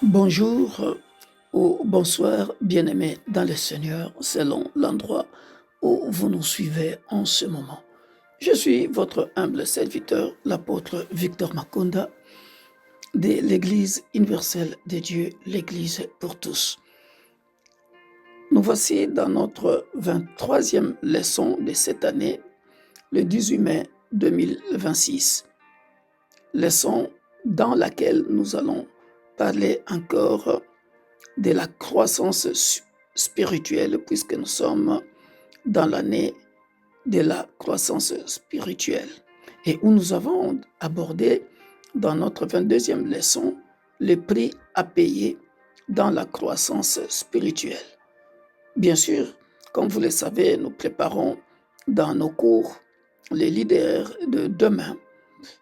Bonjour ou bonsoir, bien-aimés dans le Seigneur, selon l'endroit où vous nous suivez en ce moment. Je suis votre humble serviteur, l'apôtre Victor Makonda de l'Église universelle de Dieu, l'Église pour tous. Nous voici dans notre 23e leçon de cette année, le 18 mai 2026. Leçon dans laquelle nous allons parler encore de la croissance spirituelle, puisque nous sommes dans l'année de la croissance spirituelle, et où nous avons abordé dans notre 22e leçon le prix à payer dans la croissance spirituelle. Bien sûr, comme vous le savez, nous préparons dans nos cours les leaders de demain.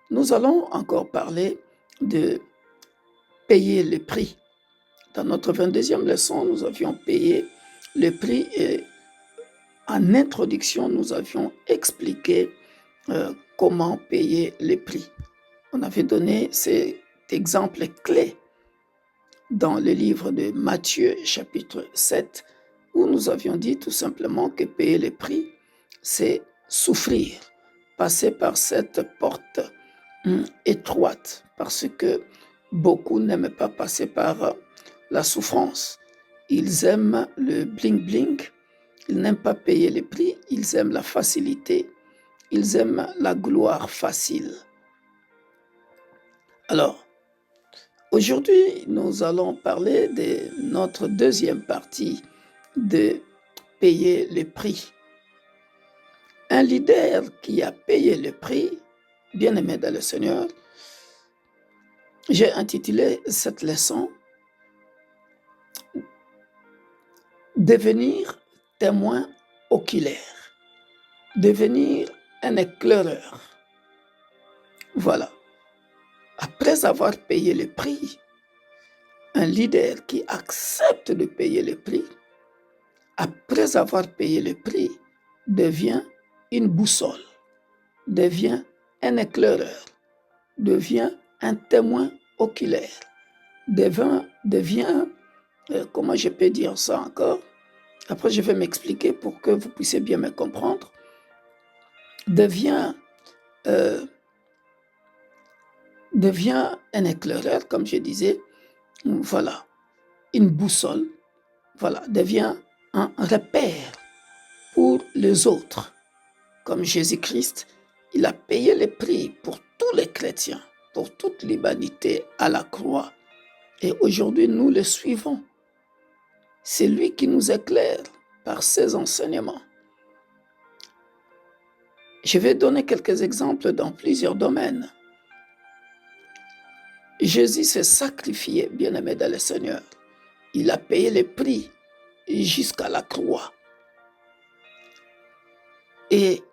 Nous allons encore parler de payer le prix. Dans notre 22e leçon, nous avions payé le prix et en introduction, nous avions expliqué comment payer le prix. On avait donné cet exemple clé dans le livre de Matthieu, chapitre 7, où nous avions dit tout simplement que payer le prix, c'est souffrir, passer par cette porte étroite, parce que beaucoup n'aiment pas passer par la souffrance. Ils aiment le bling-bling, ils n'aiment pas payer les prix, ils aiment la facilité, ils aiment la gloire facile. Alors, aujourd'hui, nous allons parler de notre deuxième partie de payer le prix. Un leader qui a payé le prix, bien-aimé dans le Seigneur, j'ai intitulé cette leçon devenir témoin oculaire, devenir un éclaireur. Voilà. Après avoir payé le prix, un leader qui accepte de payer le prix, après avoir payé le prix, devient une boussole, devient un éclaireur, devient un témoin oculaire, devient comment je peux dire ça encore? Après, je vais m'expliquer pour que vous puissiez bien me comprendre. Devient un éclaireur, comme je disais, voilà, une boussole, voilà, devient un repère pour les autres. Comme Jésus-Christ, il a payé le prix pour tous les chrétiens, pour toute l'humanité à la croix. Et aujourd'hui, nous le suivons. C'est lui qui nous éclaire par ses enseignements. Je vais donner quelques exemples dans plusieurs domaines. Jésus s'est sacrifié, bien-aimé dans le Seigneur. Il a payé le prix jusqu'à la croix. Et,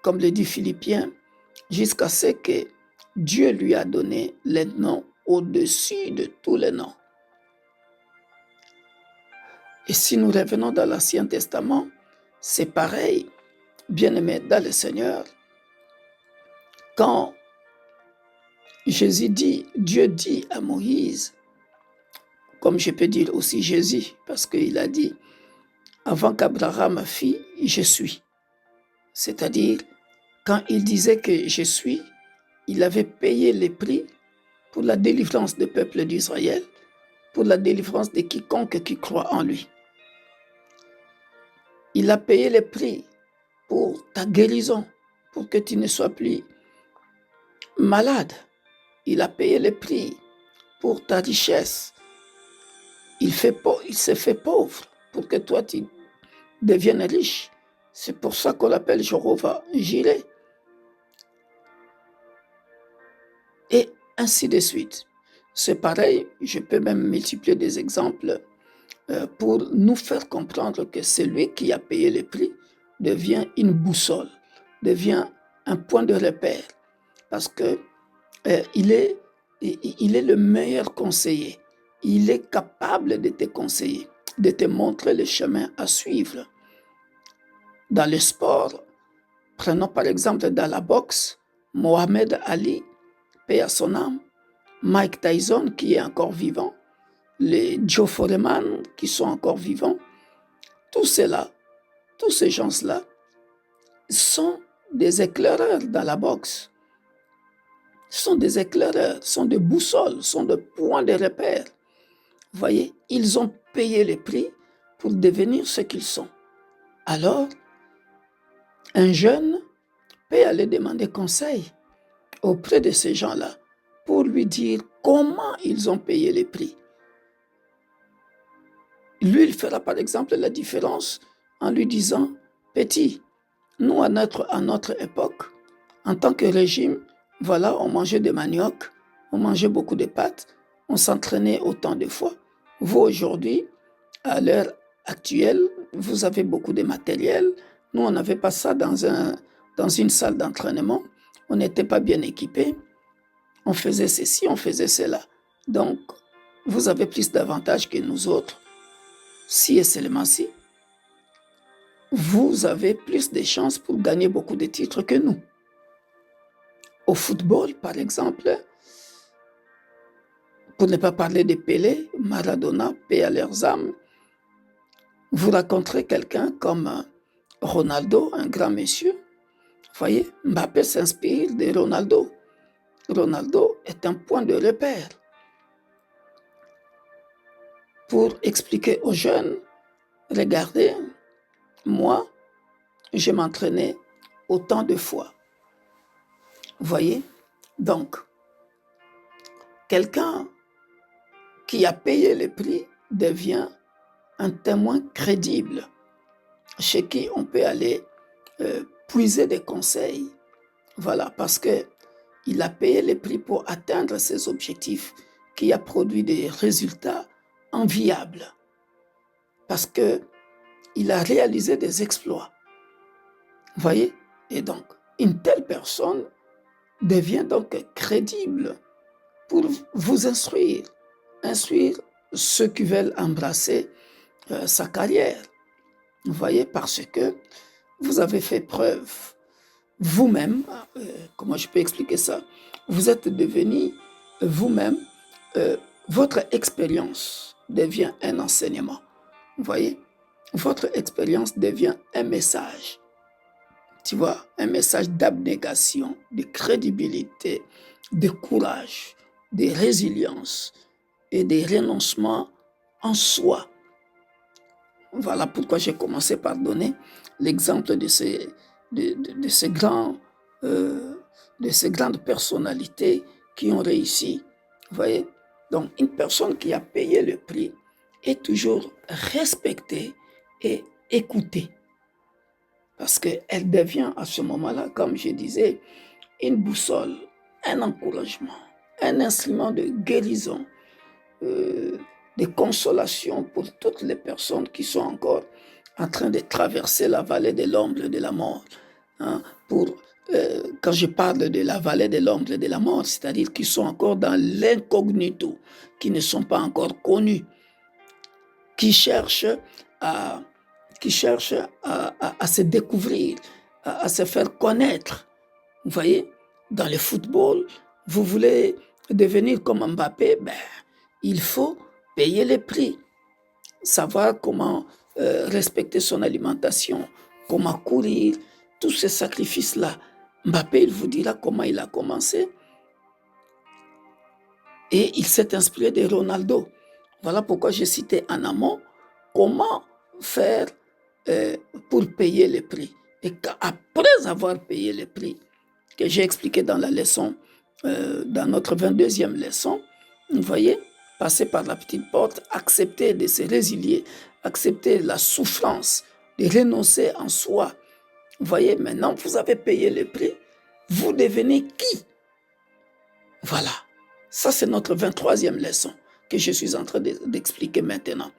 comme le dit Philippiens, jusqu'à ce que Dieu lui a donné le nom au-dessus de tous les noms. Et si nous revenons dans l'Ancien Testament, c'est pareil, bien-aimé dans le Seigneur. Quand Dieu dit à Moïse, comme je peux dire aussi Jésus, parce qu'il a dit, avant qu'Abraham fît, je suis. C'est-à-dire, quand il disait que je suis, il avait payé le prix pour la délivrance du peuple d'Israël, pour la délivrance de quiconque qui croit en lui. Il a payé le prix pour ta guérison, pour que tu ne sois plus malade. Il a payé le prix pour ta richesse. Il s'est fait pauvre pour que toi tu deviennes riche. C'est pour ça qu'on l'appelle Jéhovah Jireh. Et ainsi de suite. C'est pareil, je peux même multiplier des exemples pour nous faire comprendre que celui qui a payé le prix devient une boussole, devient un point de repère, parce que il est le meilleur conseiller. Il est capable de te conseiller, de te montrer le chemin à suivre. Dans le sport, prenons par exemple dans la boxe, Mohamed Ali, paix à son âme, Mike Tyson qui est encore vivant, les Joe Foreman qui sont encore vivants, tous ceux-là, tous ces gens-là sont des éclaireurs dans la boxe, sont des éclaireurs, sont des boussoles, sont des points de repère. Vous voyez, ils ont payé le prix pour devenir ce qu'ils sont. Alors, un jeune peut aller demander conseil auprès de ces gens-là pour lui dire comment ils ont payé les prix. Lui, il fera par exemple la différence en lui disant, petit, nous à notre époque, en tant que régime, voilà, on mangeait des manioc, on mangeait beaucoup de pâtes, on s'entraînait autant de fois. Vous aujourd'hui, à l'heure actuelle, vous avez beaucoup de matériel. Nous, on n'avait pas ça dans une salle d'entraînement. On n'était pas bien équipés. On faisait ceci, on faisait cela. Donc, vous avez plus d'avantages que nous autres. Si et seulement si, vous avez plus de chances pour gagner beaucoup de titres que nous. Au football, par exemple, pour ne pas parler de Pelé, Maradona, paix à leurs âmes, vous rencontrez quelqu'un comme Ronaldo, un grand monsieur. Vous voyez, Mbappé s'inspire de Ronaldo. Ronaldo est un point de repère pour expliquer aux jeunes, regardez, moi, je m'entraînais autant de fois. Vous voyez? Donc, quelqu'un qui a payé le prix devient un témoin crédible chez qui on peut aller puiser des conseils. Voilà, parce qu'il a payé le prix pour atteindre ses objectifs, qui a produit des résultats enviables, parce qu'il a réalisé des exploits. Vous voyez? Et donc, une telle personne devient donc crédible pour vous instruire ceux qui veulent embrasser sa carrière. Vous voyez, parce que vous avez fait preuve vous-même, comment je peux expliquer ça? Vous êtes devenu vous-même, votre expérience devient un enseignement. Vous voyez, votre expérience devient un message. Tu vois, un message d'abnégation, de crédibilité, de courage, de résilience et de renoncement en soi. Voilà pourquoi j'ai commencé par donner l'exemple de ces grandes personnalités qui ont réussi. Vous voyez? Donc, une personne qui a payé le prix est toujours respectée et écoutée. Parce qu'elle devient à ce moment-là, comme je disais, une boussole, un encouragement, un instrument de guérison, de consolation pour toutes les personnes qui sont encore en train de traverser la vallée de l'ombre de la mort. Hein, quand je parle de la vallée de l'ombre de la mort, c'est-à-dire qui sont encore dans l'incognito, qui ne sont pas encore connus, qui cherchent à se découvrir, à se faire connaître. Vous voyez, dans le football, vous voulez devenir comme Mbappé, il faut payer les prix, savoir comment respecter son alimentation, comment courir, tous ces sacrifices-là. Mbappé, il vous dira comment il a commencé. Et il s'est inspiré de Ronaldo. Voilà pourquoi j'ai cité en amont comment faire pour payer le prix. Et après avoir payé le prix, que j'ai expliqué dans la leçon, dans notre 22e leçon, vous voyez, passer par la petite porte, accepter de se résilier, accepter la souffrance, de renoncer en soi. Vous voyez, maintenant, vous avez payé le prix, vous devenez qui? Voilà. Ça, c'est notre 23e leçon que je suis en train d'expliquer maintenant.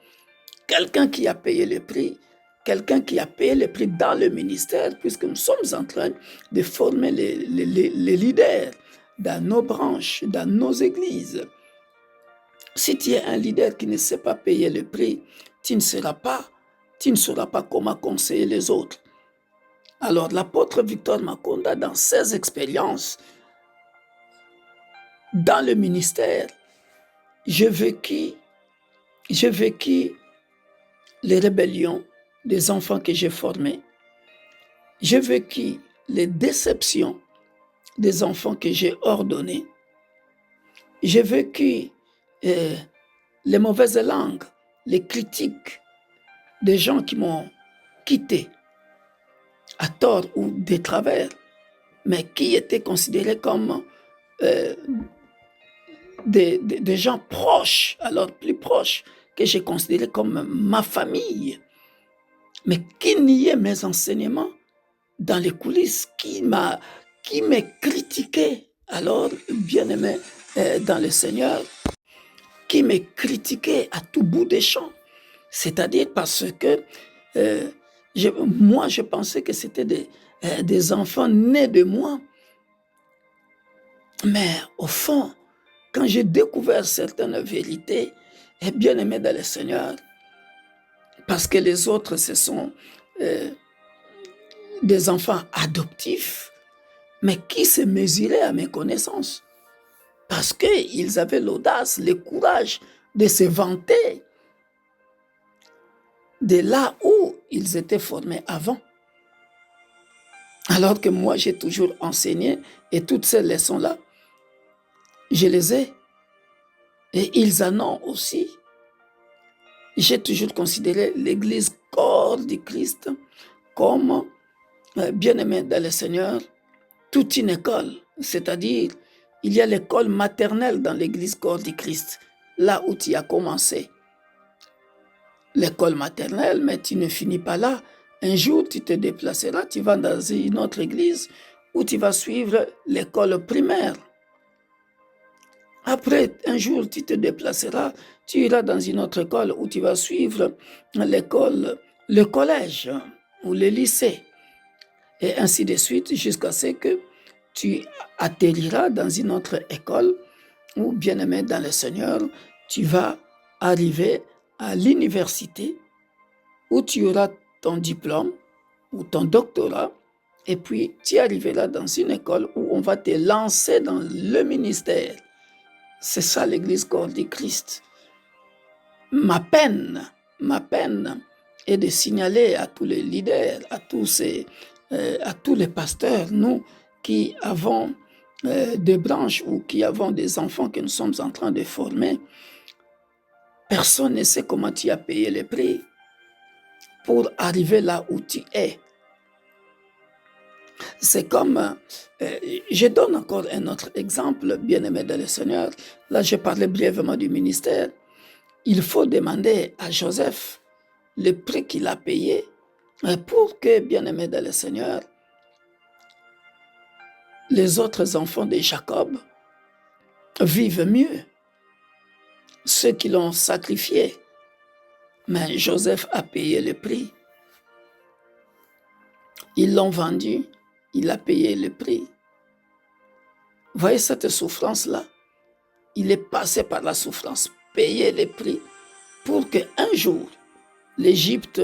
Quelqu'un qui a payé le prix, quelqu'un qui a payé le prix dans le ministère, puisque nous sommes en train de former les leaders dans nos branches, dans nos églises. Si tu es un leader qui ne sait pas payer le prix, tu ne sauras pas comment conseiller les autres. Alors, l'apôtre Victor Makonda, dans ses expériences dans le ministère, j'ai vécu J'ai vécu les rébellions des enfants que j'ai formés. J'ai vécu les déceptions des enfants que j'ai ordonnés. J'ai vécu euh, les mauvaises langues, les critiques des gens qui m'ont quitté à tort ou de travers, mais qui étaient considérés comme euh, des gens proches, alors plus proches, que j'ai considérés comme ma famille, mais qui niaient mes enseignements dans les coulisses, qui m'a critiqué, alors bien-aimé dans le Seigneur, qui me critiquait à tout bout des champs. C'est-à-dire parce que euh, moi, je pensais que c'était des enfants nés de moi. Mais au fond, quand j'ai découvert certaines vérités, et bien aimé dans le Seigneur, parce que les autres, ce sont euh, des enfants adoptifs, mais qui se mesuraient à mes connaissances, parce qu'ils avaient l'audace, le courage de se vanter de là où ils étaient formés avant. Alors que moi, j'ai toujours enseigné et toutes ces leçons-là, je les ai et ils en ont aussi. J'ai toujours considéré l'Église corps du Christ comme, bien-aimé dans le Seigneur, toute une école. C'est-à-dire, il y a l'école maternelle dans l'Église corps du Christ, là où tu as commencé. L'école maternelle, mais tu ne finis pas là. Un jour, tu te déplaceras, tu vas dans une autre église où tu vas suivre l'école primaire. Après, un jour, tu te déplaceras, tu iras dans une autre école où tu vas suivre l'école, le collège ou le lycée. Et ainsi de suite, jusqu'à ce que tu atterriras dans une autre école où, bien-aimé dans le Seigneur, tu vas arriver à l'université où tu auras ton diplôme ou ton doctorat, et puis tu arriveras dans une école où on va te lancer dans le ministère. C'est ça l'Église corps du Christ. Ma peine est de signaler à tous les leaders, à tous les pasteurs, nous qui avons des branches ou qui avons des enfants que nous sommes en train de former. Personne ne sait comment tu as payé le prix pour arriver là où tu es. C'est comme, je donne encore un autre exemple, bien-aimé dans le Seigneur. Là, je parlais brièvement du ministère. Il faut demander à Joseph le prix qu'il a payé pour que, bien-aimé dans le Seigneur, les autres enfants de Jacob vivent mieux, ceux qui l'ont sacrifié. Mais Joseph a payé le prix. Ils l'ont vendu, il a payé le prix. Voyez cette souffrance-là? Il est passé par la souffrance, payé le prix pour qu'un jour, l'Égypte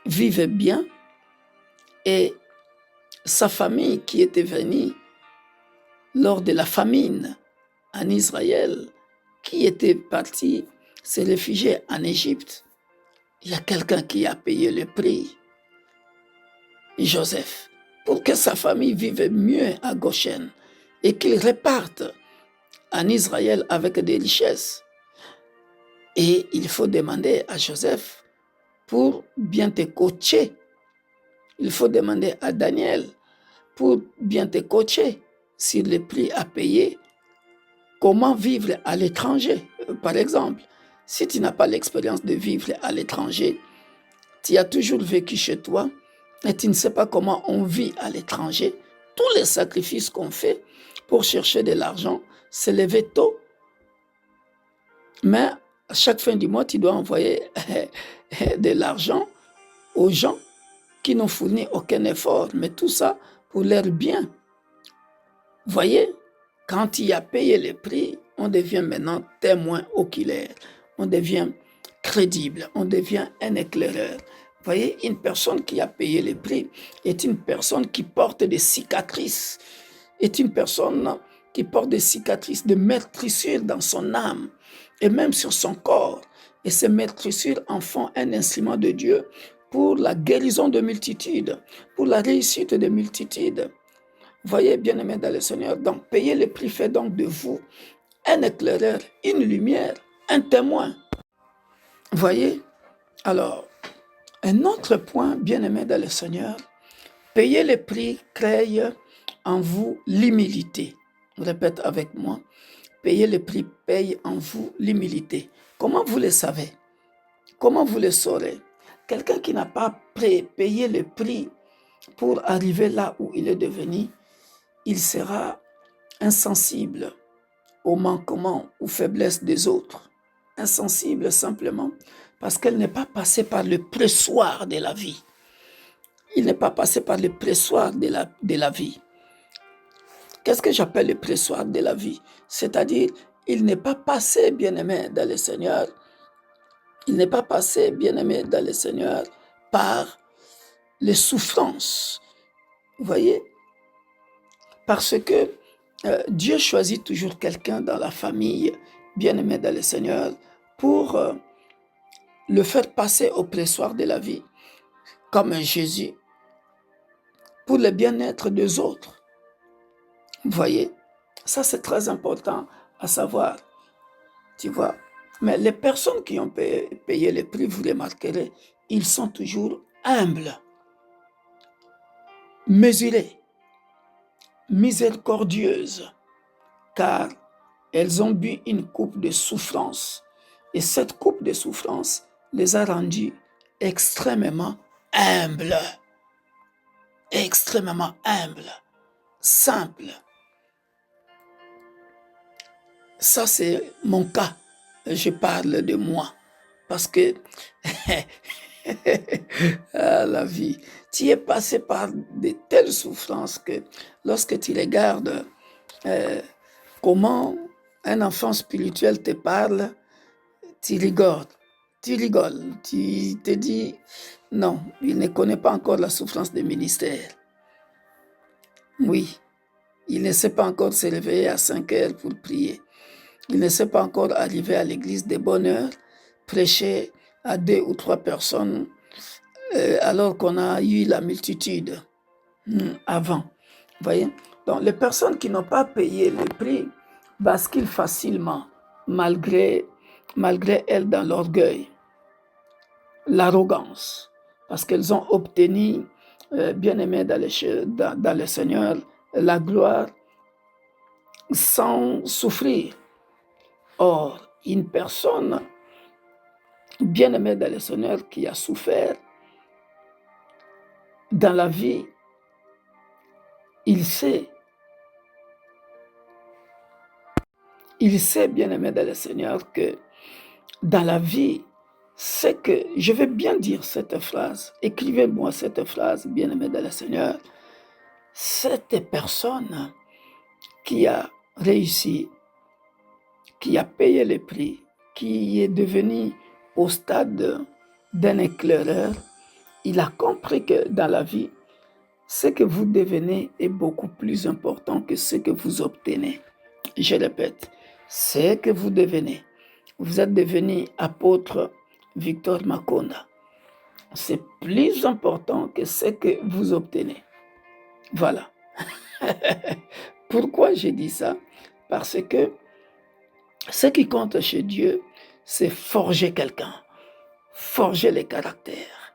vive bien et sa famille qui était venue lors de la famine en Israël, qui était parti se réfugier en Égypte, il y a quelqu'un qui a payé le prix, Joseph, pour que sa famille vive mieux à Goshen et qu'il reparte en Israël avec des richesses. Et il faut demander à Joseph pour bien te coacher. Il faut demander à Daniel pour bien te coacher sur le prix à payer. Comment vivre à l'étranger, par exemple. Si tu n'as pas l'expérience de vivre à l'étranger, tu as toujours vécu chez toi et tu ne sais pas comment on vit à l'étranger. Tous les sacrifices qu'on fait pour chercher de l'argent, c'est lever tôt. Mais à chaque fin du mois, tu dois envoyer de l'argent aux gens qui n'ont fourni aucun effort, mais tout ça pour leur bien. Voyez, quand il a payé le prix, on devient maintenant témoin oculaire, on devient crédible, on devient un éclaireur. Voyez, une personne qui a payé le prix est une personne qui porte des cicatrices, est une personne qui porte des cicatrices, des meurtrissures dans son âme et même sur son corps. et se mettre sur en font un instrument de Dieu pour la guérison de multitudes, pour la réussite de multitudes. Voyez, bien-aimés dans le Seigneur, donc payez le prix fait donc de vous un éclaireur, une lumière, un témoin. Voyez, alors, un autre point, bien-aimés dans le Seigneur, payer le prix crée en vous l'humilité. Répète avec moi, payer le prix paye en vous l'humilité. Comment vous le savez? Comment vous le saurez? Quelqu'un qui n'a pas payé le prix pour arriver là où il est devenu, il sera insensible aux manquements, aux faiblesses des autres. Insensible simplement parce qu'elle n'est pas passée par le pressoir de la vie. Il n'est pas passé par le pressoir de la vie. Qu'est-ce que j'appelle le pressoir de la vie? C'est-à-dire, il n'est pas passé, bien-aimé dans le Seigneur, il n'est pas passé, bien-aimé dans le Seigneur, par les souffrances. Vous voyez? Parce que Dieu choisit toujours quelqu'un dans la famille, bien-aimé dans le Seigneur, pour le faire passer au pressoir de la vie, comme Jésus, pour le bien-être des autres. Vous voyez? Ça, c'est très important à savoir. Tu vois? Mais les personnes qui ont payé le prix, vous remarquerez, ils sont toujours humbles, mesurés, miséricordieuses, car elles ont bu une coupe de souffrance. Et cette coupe de souffrance les a rendus extrêmement humbles, simples. Ça, c'est mon cas. Je parle de moi. Parce que la vie, tu es passé par de telles souffrances que lorsque tu regardes comment un enfant spirituel te parle, tu rigoles. Tu te dis, non, il ne connaît pas encore la souffrance des ministères. Oui, il ne sait pas encore se réveiller à 5 heures pour prier. Il ne sait pas encore arriver à l'église de bonne heure, prêcher à 2 ou 3 personnes alors qu'on a eu la multitude avant. Vous voyez? Donc, les personnes qui n'ont pas payé le prix basculent facilement, malgré elles, dans l'orgueil, l'arrogance, parce qu'elles ont obtenu, bien-aimés dans le Seigneur, la gloire sans souffrir. Or, une personne bien-aimée dans le Seigneur qui a souffert dans la vie, il sait, bien-aimé dans le Seigneur, que dans la vie, c'est que, je vais bien dire cette phrase, écrivez-moi cette phrase, bien-aimé dans le Seigneur, cette personne qui a réussi, qui a payé le prix, qui est devenu au stade d'un éclaireur, il a compris que dans la vie, ce que vous devenez est beaucoup plus important que ce que vous obtenez. Je répète, ce que vous devenez. Vous êtes devenu apôtre Victor Makonda. C'est plus important que ce que vous obtenez. Voilà. Pourquoi j'ai dit ça? Parce que ce qui compte chez Dieu, c'est forger quelqu'un, forger les caractères,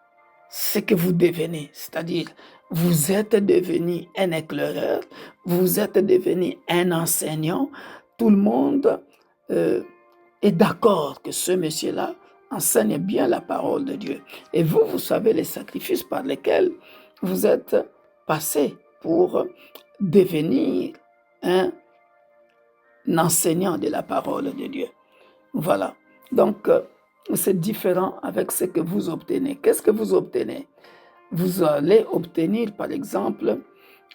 ce que vous devenez, c'est-à-dire vous êtes devenu un éclaireur, vous êtes devenu un enseignant, tout le monde est d'accord que ce monsieur-là enseigne bien la parole de Dieu. Et vous savez les sacrifices par lesquels vous êtes passé pour devenir un enseignant de la parole de Dieu. Voilà. Donc, c'est différent avec ce que vous obtenez. Qu'est-ce que vous obtenez? Vous allez obtenir, par exemple,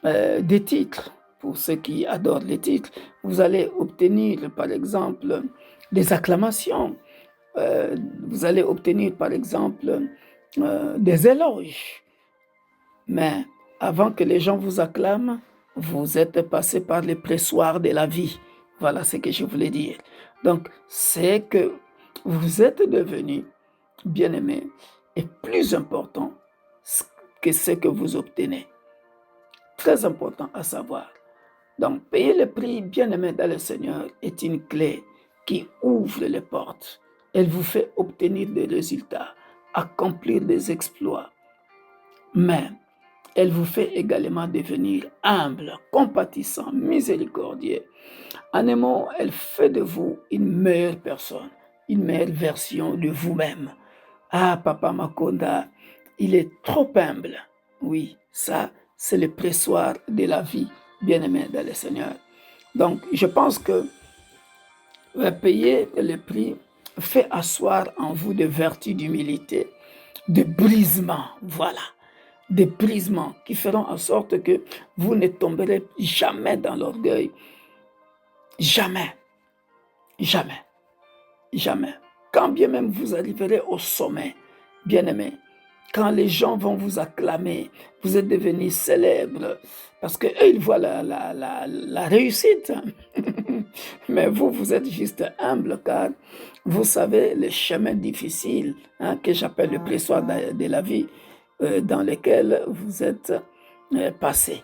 des titres. Pour ceux qui adorent les titres, vous allez obtenir, par exemple, des acclamations. Vous allez obtenir, par exemple, des éloges. Mais avant que les gens vous acclament, vous êtes passé par les pressoirs de la vie. Voilà ce que je voulais dire. Donc, c'est que vous êtes devenu, bien-aimé, est plus important que ce que vous obtenez. Très important à savoir. Donc, payer le prix, bien-aimé dans le Seigneur, est une clé qui ouvre les portes. Elle vous fait obtenir des résultats, accomplir des exploits. Mais elle vous fait également devenir humble, compatissant, miséricordieux. En un mot, elle fait de vous une meilleure personne, une meilleure version de vous-même. Ah, Papa Makonda, il est trop humble. Oui, ça, c'est le pressoir de la vie, bien-aimé dans le Seigneur. Donc, je pense que payer le prix fait asseoir en vous des vertus d'humilité, de brisement, voilà, des brisements qui feront en sorte que vous ne tomberez jamais dans l'orgueil. Jamais, jamais, jamais. Quand bien même vous arriverez au sommet, bien-aimé, quand les gens vont vous acclamer, vous êtes devenu célèbre, parce qu'eux, ils voient la réussite. Mais vous, vous êtes juste humble, car vous savez les chemins difficiles, que j'appelle le pressoir de la vie, dans lesquels vous êtes passé.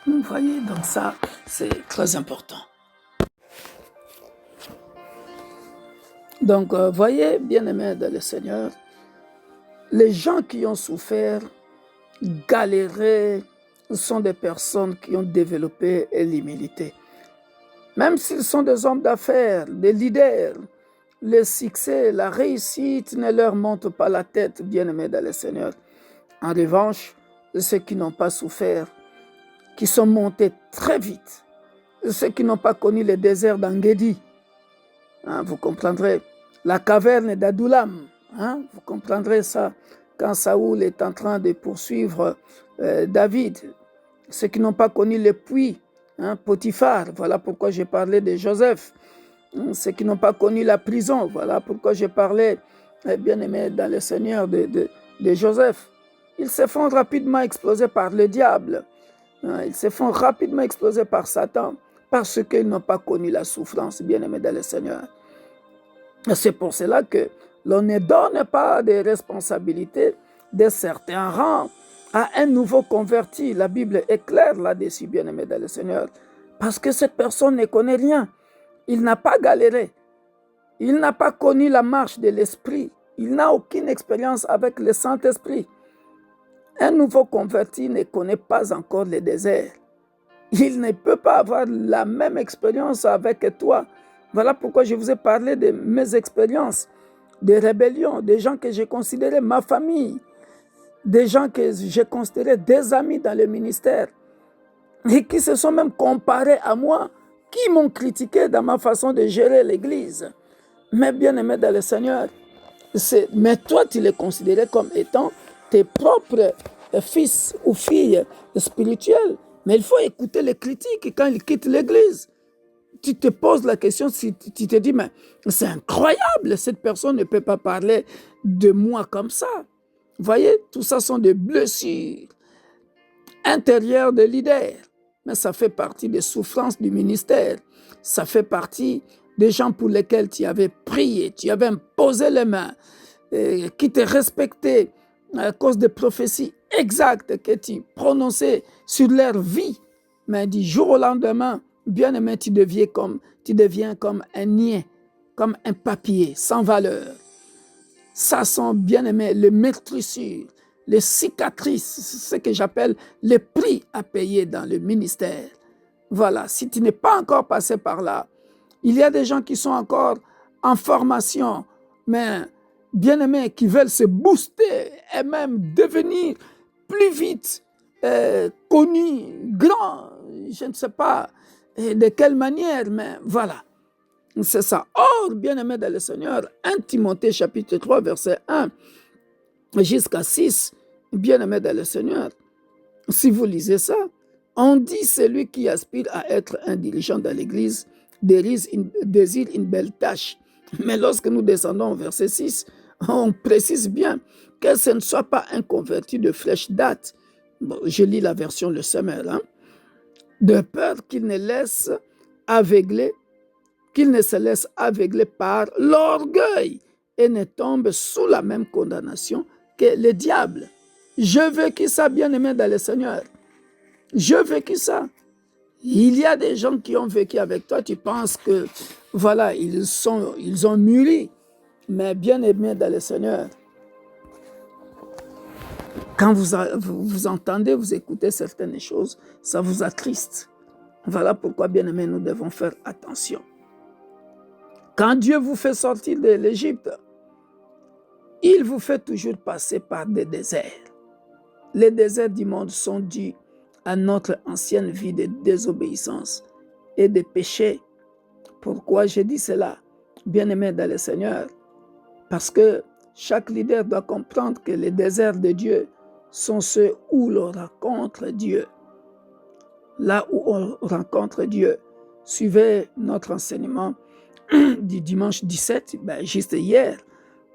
Vous voyez, donc ça, c'est très important. Donc, voyez, bien-aimés dans le Seigneur, les gens qui ont souffert, galéré, sont des personnes qui ont développé l'humilité. Même s'ils sont des hommes d'affaires, des leaders, le succès, la réussite ne leur monte pas la tête, bien-aimés dans le Seigneur. En revanche, ceux qui n'ont pas souffert, qui sont montés très vite, ceux qui n'ont pas connu le désert d'Engedi, vous comprendrez, la caverne d'Adoulam, vous comprendrez ça, quand Saoul est en train de poursuivre David, ceux qui n'ont pas connu le puits, Potiphar, voilà pourquoi j'ai parlé de Joseph, ceux qui n'ont pas connu la prison, voilà pourquoi j'ai parlé, bien aimé dans le Seigneur, de Joseph. Ils se font rapidement exploser par le diable, ils se font rapidement exploser par Satan, parce qu'ils n'ont pas connu la souffrance, bien aimé dans le Seigneur. C'est pour cela que l'on ne donne pas de responsabilités de certains rangs à un nouveau converti. La Bible est claire là-dessus, bien-aimé dans le Seigneur. Parce que cette personne ne connaît rien. Il n'a pas galéré. Il n'a pas connu la marche de l'Esprit. Il n'a aucune expérience avec le Saint-Esprit. Un nouveau converti ne connaît pas encore le désert. Il ne peut pas avoir la même expérience avec toi. Voilà pourquoi je vous ai parlé de mes expériences, des rébellions, des gens que j'ai considérés ma famille, des gens que j'ai considérés des amis dans le ministère et qui se sont même comparés à moi, qui m'ont critiqué dans ma façon de gérer l'Église. Mais bien aimé dans le Seigneur, mais toi tu les considérais comme étant tes propres fils ou filles spirituels. Mais il faut écouter les critiques quand ils quittent l'Église. Tu te poses la question, si tu te dis, mais c'est incroyable, cette personne ne peut pas parler de moi comme ça. Vous voyez, tout ça sont des blessures intérieures des leaders. Mais ça fait partie des souffrances du ministère. Ça fait partie des gens pour lesquels tu avais prié, tu avais imposé les mains, qui te respectaient à cause des prophéties exactes que tu prononçais sur leur vie. Mais du jour au lendemain, bien-aimé, tu deviens comme un niais, comme un papier sans valeur. Ça sont, bien-aimé, les meurtrissures, les cicatrices, ce que j'appelle les prix à payer dans le ministère. Voilà, si tu n'es pas encore passé par là, il y a des gens qui sont encore en formation, mais bien-aimés, qui veulent se booster et même devenir plus vite connus, grands, je ne sais pas de quelle manière, mais voilà, c'est ça. Or, bien-aimés dans le Seigneur, 1 Timothée chapitre 3, verset 1 jusqu'à 6, bien-aimés dans le Seigneur, si vous lisez ça, on dit celui qui aspire à être un dirigeant dans l'Église désire une belle tâche. Mais lorsque nous descendons au verset 6, on précise bien que ce ne soit pas un converti de fraîche date. Bon, je lis la version Le Semeur, de peur qu'il ne laisse aveugler qu'il ne se laisse aveugler par l'orgueil et ne tombe sous la même condamnation que le diable. Je vécu ça, bien-aimé dans le Seigneur. Je vécu ça. Il y a des gens qui ont vécu avec toi, tu penses que, voilà, ils ont mûri. Mais bien-aimé dans le Seigneur, quand vous entendez, vous écoutez certaines choses, ça vous attriste. Voilà pourquoi, bien-aimé, nous devons faire attention. Quand Dieu vous fait sortir de l'Égypte, il vous fait toujours passer par des déserts. Les déserts du monde sont dus à notre ancienne vie de désobéissance et de péché. Pourquoi je dis cela, bien-aimé dans le Seigneur? Parce que chaque leader doit comprendre que les déserts de Dieu sont ceux où l'on rencontre Dieu. Là où on rencontre Dieu. Suivez notre enseignement du dimanche 17, juste hier,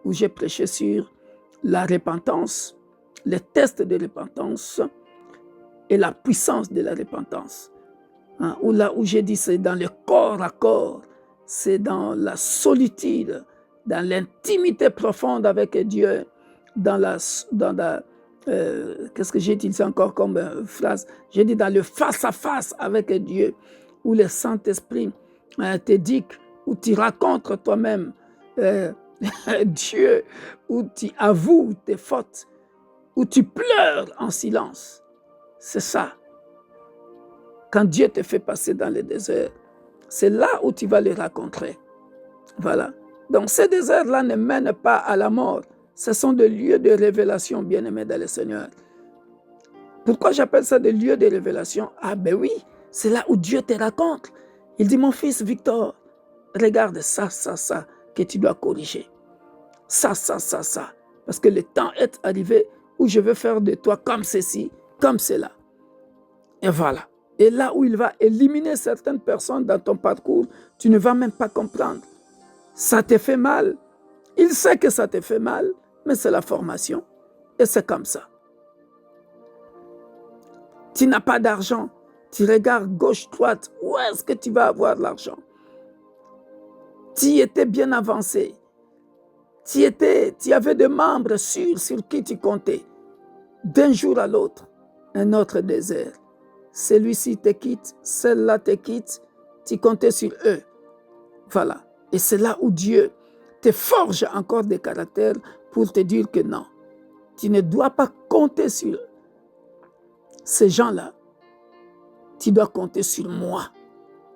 où j'ai prêché sur la repentance, les tests de repentance et la puissance de la repentance. Là où j'ai dit c'est dans le corps à corps, c'est dans la solitude, dans l'intimité profonde avec Dieu, qu'est-ce que j'ai utilisé encore comme phrase? J'ai dit dans le face-à-face avec Dieu, où le Saint-Esprit te dit, où tu racontes toi-même Dieu, où tu avoues tes fautes, où tu pleures en silence. C'est ça. Quand Dieu te fait passer dans le désert, c'est là où tu vas le rencontrer. Voilà. Donc ces déserts-là ne mènent pas à la mort. Ce sont des lieux de révélation, bien-aimés dans le Seigneur. Pourquoi j'appelle ça des lieux de révélation? Ah ben oui, c'est là où Dieu te raconte. Il dit, mon fils Victor, regarde ça, que tu dois corriger. Ça. Parce que le temps est arrivé où je veux faire de toi comme ceci, comme cela. Et voilà. Et là où il va éliminer certaines personnes dans ton parcours, tu ne vas même pas comprendre. Ça te fait mal. Il sait que ça te fait mal, mais c'est la formation. Et c'est comme ça. Tu n'as pas d'argent. Tu regardes gauche, droite. Où est-ce que tu vas avoir l'argent? Tu étais bien avancé. Tu avais des membres sûrs sur qui tu comptais. D'un jour à l'autre, un autre désert. Celui-ci te quitte, celle-là te quitte. Tu comptais sur eux. Voilà. Et c'est là où Dieu te forge encore des caractères pour te dire que non, tu ne dois pas compter sur ces gens-là. Tu dois compter sur moi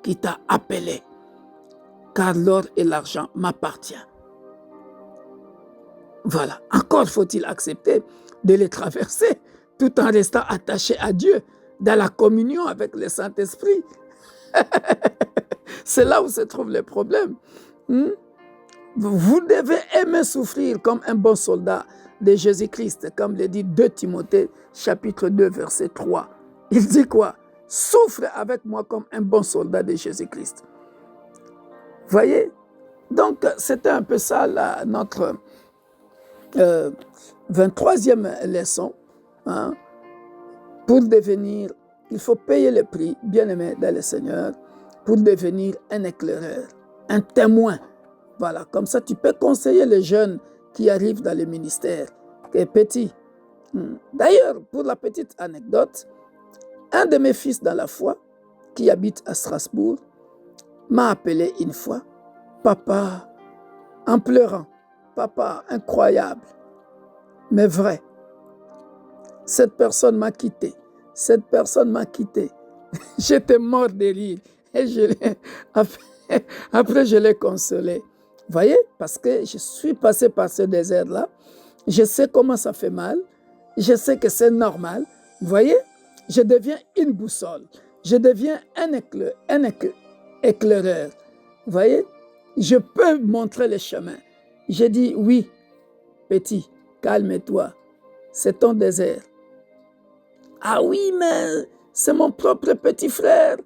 qui t'a appelé, car l'or et l'argent m'appartiennent. Voilà. Encore faut-il accepter de les traverser tout en restant attaché à Dieu dans la communion avec le Saint-Esprit. C'est là où se trouve le problème. Vous devez aimer souffrir comme un bon soldat de Jésus-Christ, comme le dit 2 Timothée, chapitre 2, verset 3. Il dit quoi? Souffre avec moi comme un bon soldat de Jésus-Christ. Voyez? Donc, c'était un peu ça notre 23e leçon. Pour devenir, il faut payer le prix, bien-aimé dans le Seigneur, pour devenir un éclaireur, un témoin. Voilà, comme ça tu peux conseiller les jeunes qui arrivent dans le ministère, qui est petit. D'ailleurs, pour la petite anecdote, un de mes fils dans la foi, qui habite à Strasbourg, m'a appelé une fois, papa, en pleurant, papa, incroyable, mais vrai. Cette personne m'a quitté. J'étais mort de rire. Et après, je l'ai consolé. Voyez, parce que je suis passé par ce désert-là. Je sais comment ça fait mal. Je sais que c'est normal. Voyez, je deviens une boussole. Je deviens un éclaireur. Voyez, je peux montrer le chemin. J'ai dit, oui, petit, calme-toi. C'est ton désert. Ah oui, mais c'est mon propre petit frère.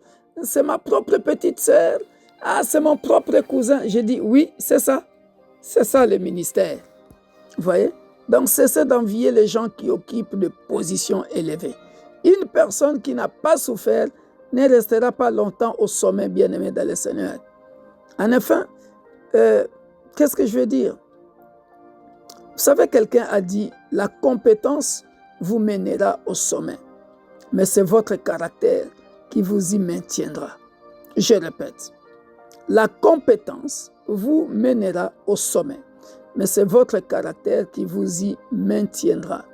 C'est ma propre petite sœur. Ah, c'est mon propre cousin. J'ai dit, oui, c'est ça. C'est ça le ministère. Vous voyez? Donc, cessez d'envier les gens qui occupent des positions élevées. Une personne qui n'a pas souffert ne restera pas longtemps au sommet, bien-aimé dans le Seigneur. En effet, qu'est-ce que je veux dire? Vous savez, quelqu'un a dit, la compétence vous mènera au sommet, mais c'est votre caractère qui vous y maintiendra. Je répète, la compétence vous mènera au sommet, mais c'est votre caractère qui vous y maintiendra.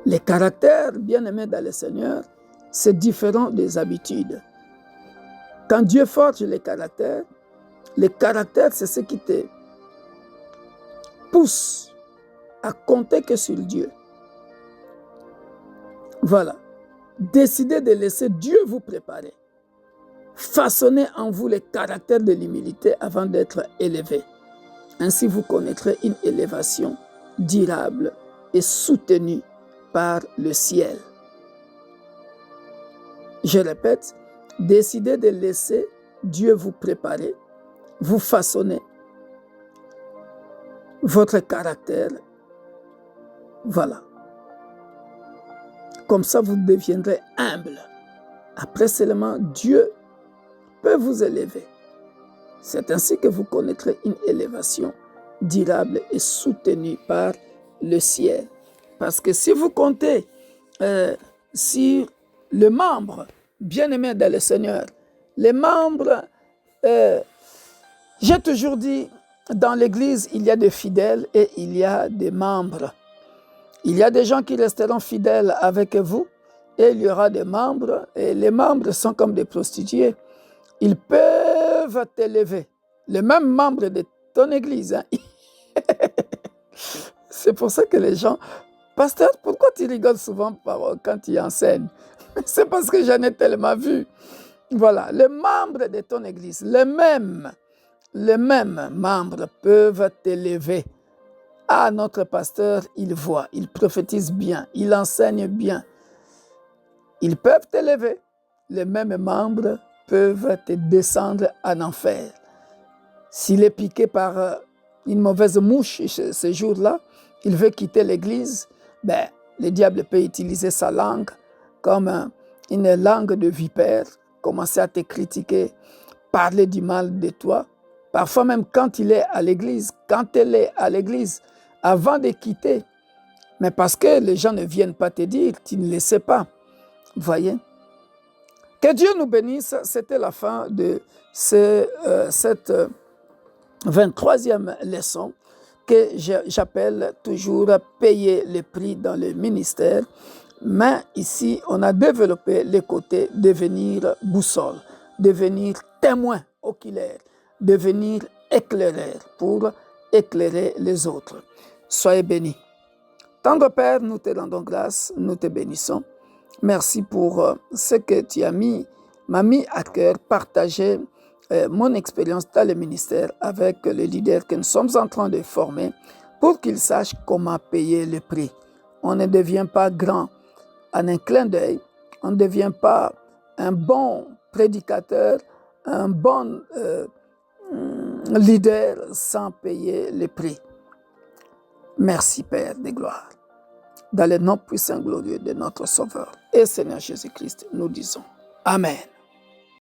Les caractères, bien-aimés dans le Seigneur, c'est différent des habitudes. Quand Dieu forge les caractères, c'est ce qui te pousse à compter que sur Dieu. Voilà. Décidez de laisser Dieu vous préparer. Façonnez en vous les caractères de l'humilité avant d'être élevé. Ainsi, vous connaîtrez une élévation durable et soutenue par le ciel. Je répète, décidez de laisser Dieu vous préparer, vous façonner votre caractère. Voilà. Comme ça, vous deviendrez humble. Après seulement, Dieu peut vous élever. C'est ainsi que vous connaîtrez une élévation durable et soutenue par le ciel. Parce que si vous comptez sur le membre bien-aimé dans le Seigneur, les membres, j'ai toujours dit, dans l'Église, il y a des fidèles et il y a des membres. Il y a des gens qui resteront fidèles avec vous et il y aura des membres. Et les membres sont comme des prostituées. Ils peuvent t'élever. Les mêmes membres de ton Église. Hein? C'est pour ça que les gens... Pasteur, pourquoi tu rigoles souvent quand tu enseignes? C'est parce que j'en ai tellement vu. Voilà, les membres de ton Église, les mêmes membres peuvent t'élever. Ah, notre pasteur, il voit, il prophétise bien, il enseigne bien. Ils peuvent t'élever. Les mêmes membres peuvent te descendre en enfer. S'il est piqué par une mauvaise mouche ce jour-là, il veut quitter l'église, le diable peut utiliser sa langue comme une langue de vipère, commencer à te critiquer, parler du mal de toi. Parfois même quand il est à l'église, quand elle est à l'église, avant de quitter, mais parce que les gens ne viennent pas te dire, tu ne le sais pas. Voyez? Que Dieu nous bénisse. C'était la fin de cette 23e leçon que j'appelle toujours payer le prix dans le ministère. Mais ici, on a développé le côté devenir boussole, devenir témoin oculaire, devenir éclaireur pour éclairer les autres. Soyez bénis. Tendre Père, nous te rendons grâce, nous te bénissons. Merci pour ce que tu m'as mis à cœur, partager mon expérience dans le ministère avec les leaders que nous sommes en train de former pour qu'ils sachent comment payer le prix. On ne devient pas grand en un clin d'œil, on ne devient pas un bon prédicateur, un bon leader sans payer le prix. Merci Père de gloire. Dans le nom puissant glorieux de notre Sauveur et Seigneur Jésus-Christ, nous disons Amen.